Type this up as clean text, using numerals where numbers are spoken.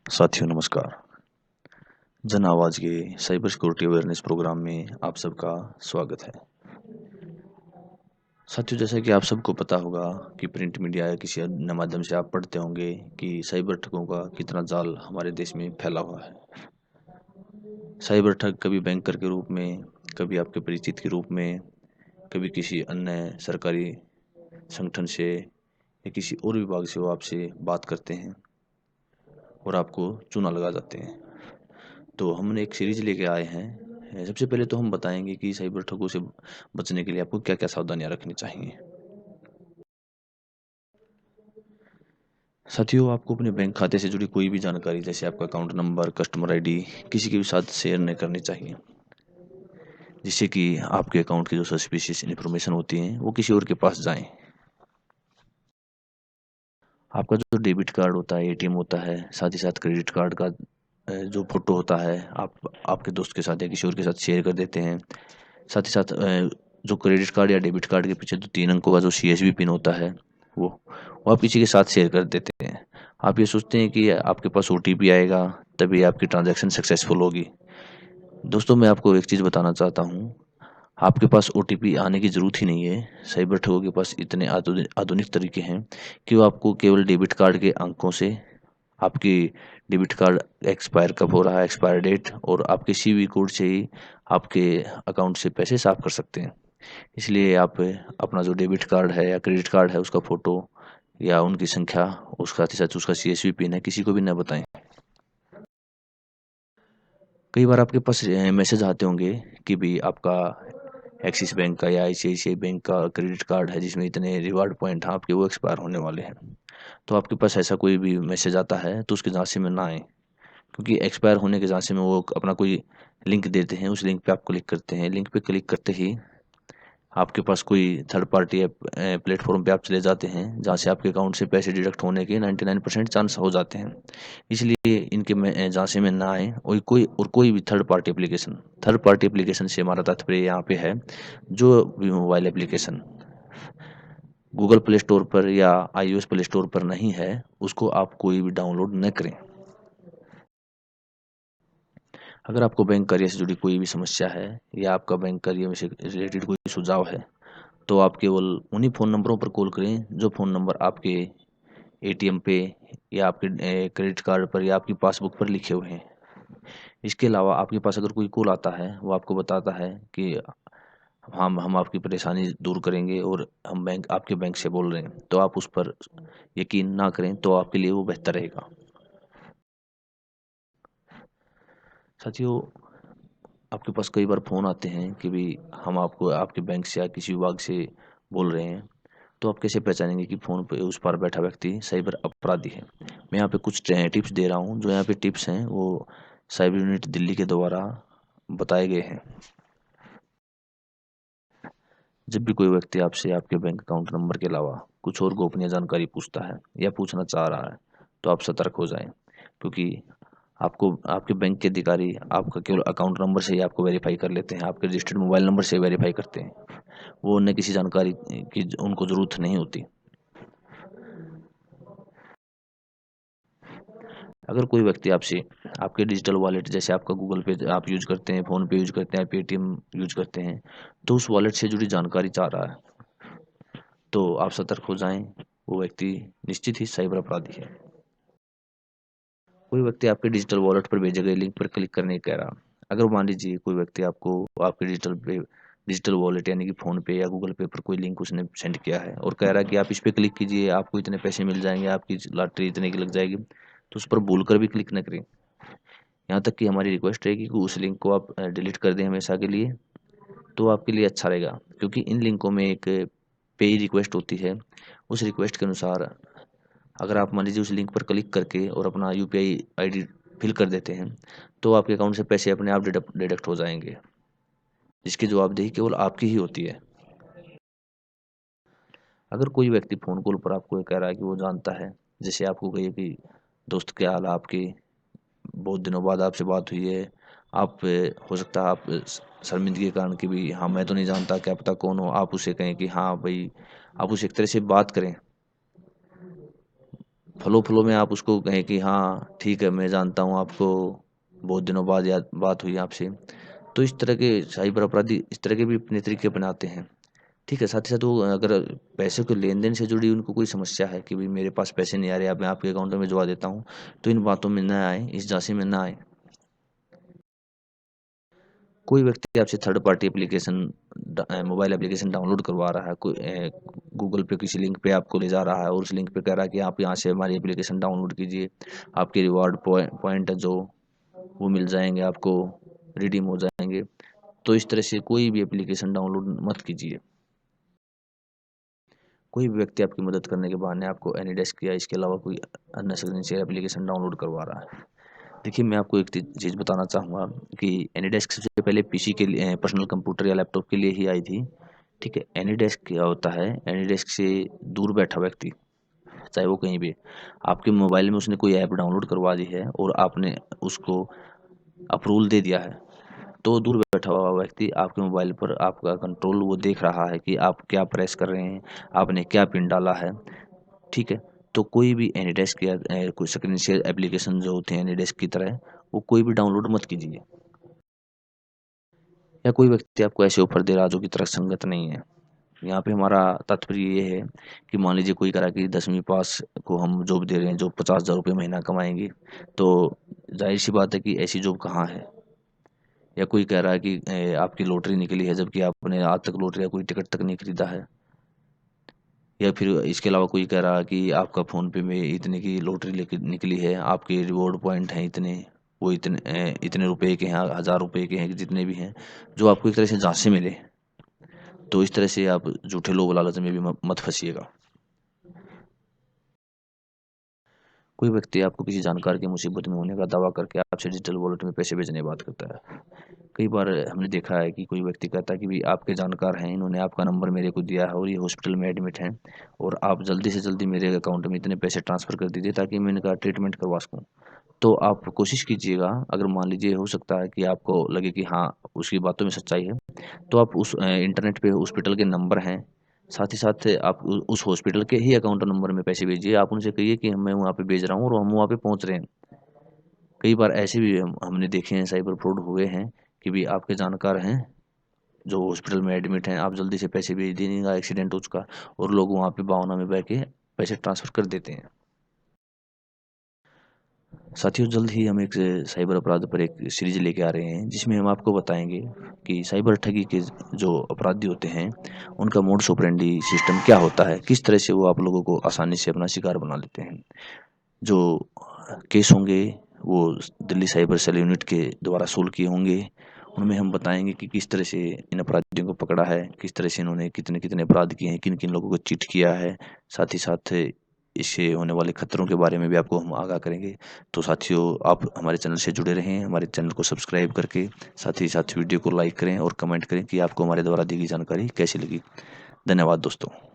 साथियों नमस्कार। जन आवाज़ के साइबर सिक्योरिटी अवेयरनेस प्रोग्राम में आप सबका स्वागत है। साथियों जैसा कि आप सबको पता होगा कि प्रिंट मीडिया या किसी अन्य माध्यम से आप पढ़ते होंगे कि साइबर ठगों का कितना जाल हमारे देश में फैला हुआ है। साइबर ठग कभी बैंकर के रूप में, कभी आपके परिचित के रूप में, कभी किसी अन्य सरकारी संगठन से या किसी और विभाग से वो आपसे बात करते हैं और आपको चूना लगा जाते हैं। तो हमने एक सीरीज लेके आए हैं। सबसे पहले तो हम बताएंगे कि साइबर ठगों से बचने के लिए आपको क्या-क्या सावधानियां रखनी चाहिए। साथियों आपको अपने बैंक खाते से जुड़ी कोई भी जानकारी जैसे आपका अकाउंट नंबर, कस्टमर आईडी किसी के भी साथ शेयर नहीं करनी चाहिए, जिससे कि आपके अकाउंट की जो सस्पिशियस इन्फॉर्मेशन होती है वो किसी और के पास जाए। आपका जो डेबिट कार्ड होता है, एटीएम होता है, साथ ही साथ क्रेडिट कार्ड का जो फोटो होता है आप आपके दोस्त के साथ या किसी और के साथ शेयर कर देते हैं। साथ ही साथ जो क्रेडिट कार्ड या डेबिट कार्ड के पीछे जो 3 अंकों का जो सीएसवी पिन होता है वो वो आप किसी के साथ शेयर कर देते हैं। आप ये सोचते हैं कि आपके पास ओटीपी आएगा तभी आपकी ट्रांज़ैक्शन सक्सेसफुल होगी। दोस्तों मैं आपको एक चीज़ बताना चाहता हूँ, आपके पास ओटीपी आने की ज़रूरत ही नहीं है। साइबर ठगों के पास इतने आधुनिक तरीके हैं कि वो आपको केवल डेबिट कार्ड के अंकों से आपकी डेबिट कार्ड एक्सपायर कब हो रहा है, एक्सपायर डेट और आपके सीवी कोड से ही आपके अकाउंट से पैसे साफ कर सकते हैं। इसलिए आप अपना जो डेबिट कार्ड है या क्रेडिट कार्ड है उसका फ़ोटो या उनकी संख्या, उसका साथ ही साथ उसका सीएसवी पिन है, किसी को भी ना बताएँ। कई बार आपके पास मैसेज आते होंगे कि भई आपका एक्सिस बैंक का या आईसीआईसीआई बैंक का क्रेडिट कार्ड है जिसमें इतने रिवार्ड पॉइंट हैं आपके वो एक्सपायर होने वाले हैं। तो आपके पास ऐसा कोई भी मैसेज आता है तो उसके झांसे में ना आएँ। क्योंकि एक्सपायर होने के झांसे में वो अपना कोई लिंक देते हैं, उस लिंक पे आप क्लिक करते हैं। लिंक पे क्लिक करते ही आपके पास कोई थर्ड पार्टी ऐप प्लेटफ़ॉर्म पे आप चले जाते हैं, जहाँ से आपके अकाउंट से पैसे डिडक्ट होने के 99% चांस हो जाते हैं। इसलिए इनके में झांसे में ना आएँ और कोई भी थर्ड पार्टी एप्लीकेशन से हमारा तात्पर्य यहाँ पे है, जो भी mobile application Google play store पर या आईओएस प्ले स्टोर पर नहीं है, उसको आप कोई भी डाउनलोड न करें। अगर आपको बैंक कार्य से जुड़ी कोई भी समस्या है या आपका बैंक कार्य से रिलेटेड कोई सुझाव है, तो आप केवल उन्हीं फ़ोन नंबरों पर कॉल करें जो फ़ोन नंबर आपके एटीएम पे या आपके क्रेडिट कार्ड पर या आपकी पासबुक पर लिखे हुए हैं। इसके अलावा आपके पास अगर कोई कॉल आता है, वो आपको बताता है कि हम आपकी परेशानी दूर करेंगे और हम बैंक आपके बैंक से बोल रहे हैं, तो आप उस पर यकीन ना करें, तो आपके लिए वो बेहतर रहेगा। साथियों आपके पास कई बार फ़ोन आते हैं कि भई हम आपको आपके बैंक से या किसी विभाग से बोल रहे हैं, तो आप कैसे पहचानेंगे कि फ़ोन पे उस पार बैठा व्यक्ति साइबर अपराधी है? मैं यहाँ पे कुछ टिप्स दे रहा हूँ, जो यहाँ पे टिप्स हैं वो साइबर यूनिट दिल्ली के द्वारा बताए गए हैं। जब भी कोई व्यक्ति आपसे आपके बैंक अकाउंट नंबर के अलावा कुछ और गोपनीय जानकारी पूछता है या पूछना चाह रहा है, तो आप सतर्क हो जाएँ, क्योंकि आपको आपके बैंक के अधिकारी आपका केवल अकाउंट नंबर से ही आपको वेरीफ़ाई कर लेते हैं, आपके रजिस्टर्ड मोबाइल नंबर से वेरीफ़ाई करते हैं। वो अन्य किसी जानकारी की उनको ज़रूरत नहीं होती। अगर कोई व्यक्ति आपसे आपके डिजिटल वॉलेट जैसे आपका गूगल पे आप यूज़ करते हैं, फ़ोन पे यूज़ करते हैं, पेटीएम यूज़ करते हैं, तो उस वॉलेट से जुड़ी जानकारी चाह रहा है, तो आप सतर्क हो जाएँ, वो व्यक्ति निश्चित ही साइबर अपराधी है। कोई व्यक्ति आपके डिजिटल वॉलेट पर भेजे गए लिंक पर क्लिक करने कह रहा। अगर मान लीजिए कोई व्यक्ति आपको आपके डिजिटल वॉलेट यानी कि फ़ोन पे या गूगल पे पर कोई लिंक उसने सेंड किया है और कह रहा है कि आप इस पे क्लिक कीजिए, आपको इतने पैसे मिल जाएँगे, आपकी लॉटरी इतने की लग जाएगी, तो उस पर भूलकर भी क्लिक ना करें। यहाँ तक कि हमारी रिक्वेस्ट रहेगी कि उस लिंक को आप डिलीट कर दें हमेशा के लिए, तो आपके लिए अच्छा रहेगा। क्योंकि इन लिंकों में एक पे रिक्वेस्ट होती है, उस रिक्वेस्ट के अनुसार अगर आप मान लीजिए उस लिंक पर क्लिक करके और अपना यूपीआई आईडी फिल कर देते हैं, तो आपके अकाउंट से पैसे अपने आप डिडक्ट हो जाएँगे, जिसकी जवाबदेही केवल आपकी ही होती है। अगर कोई व्यक्ति फ़ोन कॉल पर आपको ये कह रहा है कि वो जानता है, जैसे आपको कहे कि दोस्त क्या हाल है आपके? बहुत दिनों बाद आपसे बात हुई है। आप हो सकता है आप शर्मिंदगी के कारण कि भई हाँ, मैं तो नहीं जानता, क्या पता कौन हो? आप उससे कहें कि हाँ, भई आप उसे एक तरह से बात करें। फ्लो में आप उसको कहें कि हाँ ठीक है, मैं जानता हूँ आपको, बहुत दिनों बाद याद बात हुई आपसे। तो इस तरह के साइबर अपराधी इस तरह के भी अपने तरीके अपनाते हैं। ठीक है, साथ ही साथ वो अगर पैसे के लेन-देन से जुड़ी उनको कोई समस्या है कि भई मेरे पास पैसे नहीं आ रहे, अब मैं आपके अकाउंट में भिजवा देता हूँ, तो इन बातों में ना आएँ, इस झांसे में ना आएँ। कोई व्यक्ति आपसे third party mobile application download करवा रहा है, गूगल पे किसी लिंक पे आपको ले जा रहा है और उस लिंक पे कह रहा है कि आप यहाँ से हमारी एप्लीकेशन डाउनलोड कीजिए, आपके रिवार्ड पॉइंट है जो वो मिल जाएँगे आपको, रिडीम हो जाएँगे। तो इस तरह से कोई भी एप्लीकेशन डाउनलोड मत कीजिए। कोई भी व्यक्ति आपकी मदद करने के बहाने आपको एनीडेस्क या इसके अलावा कोई अननेसेसरी एप्लीकेशन डाउनलोड करवा रहा है। देखिए, मैं आपको एक चीज़ बताना चाहूँगा कि एनीडेस्क सबसे पहले पीसी के लिए पर्सनल कंप्यूटर या लैपटॉप के लिए ही आई थी। ठीक है? एनीडेस्क क्या होता है? एनीडेस्क से दूर बैठा व्यक्ति, चाहे वो कहीं भी, आपके मोबाइल में उसने कोई ऐप डाउनलोड करवा दी है और आपने उसको अप्रूवल दे दिया है, तो दूर बैठा हुआ व्यक्ति आपके मोबाइल पर आपका कंट्रोल वो देख रहा है कि आप क्या प्रेस कर रहे हैं, आपने क्या पिन डाला है। ठीक है? तो कोई भी एनीडेस्क या कोई स्क्रीन शेयर एप्लीकेशन जो होते हैं एनीडेस्क की तरह, वो कोई भी डाउनलोड मत कीजिए। या कोई व्यक्ति आपको ऐसे ऑफ़र दे रहा है जो कि तर्कसंगत नहीं है। यहाँ पे हमारा तात्पर्य ये है कि मान लीजिए कोई कह रहा है कि 10वीं पास को हम जॉब दे रहे हैं, जो 50,000 रुपए महीना कमाएँगे, तो ज़ाहिर-सी बात है कि ऐसी जॉब कहाँ है? या कोई कह रहा है कि आपकी लॉटरी निकली है, जबकि आपने आज तक लॉटरी का कोई टिकट तक नहीं खरीदा है। या फिर इसके अलावा कोई कह रहा है कि आपका फ़ोन पे में इतने की लॉटरी लेके निकली है, आपके रिवॉर्ड पॉइंट हैं इतने, वो इतने रुपए के हैं, 1000 रुपए के हैं, जितने भी हैं, जो आपको एक तरह से झांसे मिले। तो इस तरह से आप झूठे लोभ लालच में भी मत फँसिएगा। कोई व्यक्ति आपको किसी जानकार की मुसीबत में होने का दावा करके आपसे डिजिटल वॉलेट में पैसे भेजने की बात करता है। कई बार हमने देखा है कि कोई व्यक्ति कहता है कि भई आपके जानकार हैं, इन्होंने आपका नंबर मेरे को दिया है और ये हॉस्पिटल में एडमिट हैं और आप जल्दी से जल्दी मेरे अकाउंट में इतने पैसे ट्रांसफ़र कर दीजिए ताकि मैं इनका ट्रीटमेंट करवा सकूँ। तो आप कोशिश कीजिएगा, अगर मान लीजिए हो सकता है कि आपको लगे कि हाँ, उसकी बातों में सच्चाई है, तो आप इंटरनेट पे हॉस्पिटल के नंबर हैं, साथ ही साथ आप उस हॉस्पिटल के ही अकाउंट नंबर में पैसे भेजिए। आप उनसे कहिए कि मैं वहाँ पे भेज रहा हूँ और हम वहाँ पे पहुँच रहे हैं। कई बार ऐसे भी हमने देखे हैं, साइबर फ्रॉड हुए हैं कि भई आपके जानकार हैं, जो हॉस्पिटल में एडमिट हैं, आप जल्दी से पैसे भेज दीजिएगा, एक्सीडेंट हो चुका, और लोग वहाँ पे भावना में बह के पैसे ट्रांसफ़र कर देते हैं। साथियों, जल्द ही हम एक साइबर अपराध पर एक सीरीज़ लेके आ रहे हैं, जिसमें हम आपको बताएँगे कि साइबर ठगी के जो अपराधी होते हैं, उनका मोडस ऑपरेंडी सिस्टम क्या होता है? किस तरह से वो आप लोगों को आसानी से अपना शिकार बना लेते हैं? जो केस होंगे, वो दिल्ली साइबर सेल यूनिट के द्वारा सोल्व किए होंगे। उनमें हम बताएँगे कि किस तरह से इन अपराधियों को पकड़ा है, किस तरह से इन्होंने कितने-कितने अपराध किए हैं, किन-किन लोगों को चीट किया है। साथ ही साथ इससे होने वाले खतरों के बारे में भी आपको हम आगाह करेंगे। तो साथियों, आप हमारे चैनल से जुड़े रहें, हमारे चैनल को सब्सक्राइब करके, साथ ही साथ वीडियो को लाइक करें और कमेंट करें कि आपको हमारे द्वारा दी गई जानकारी कैसी लगी। धन्यवाद दोस्तों।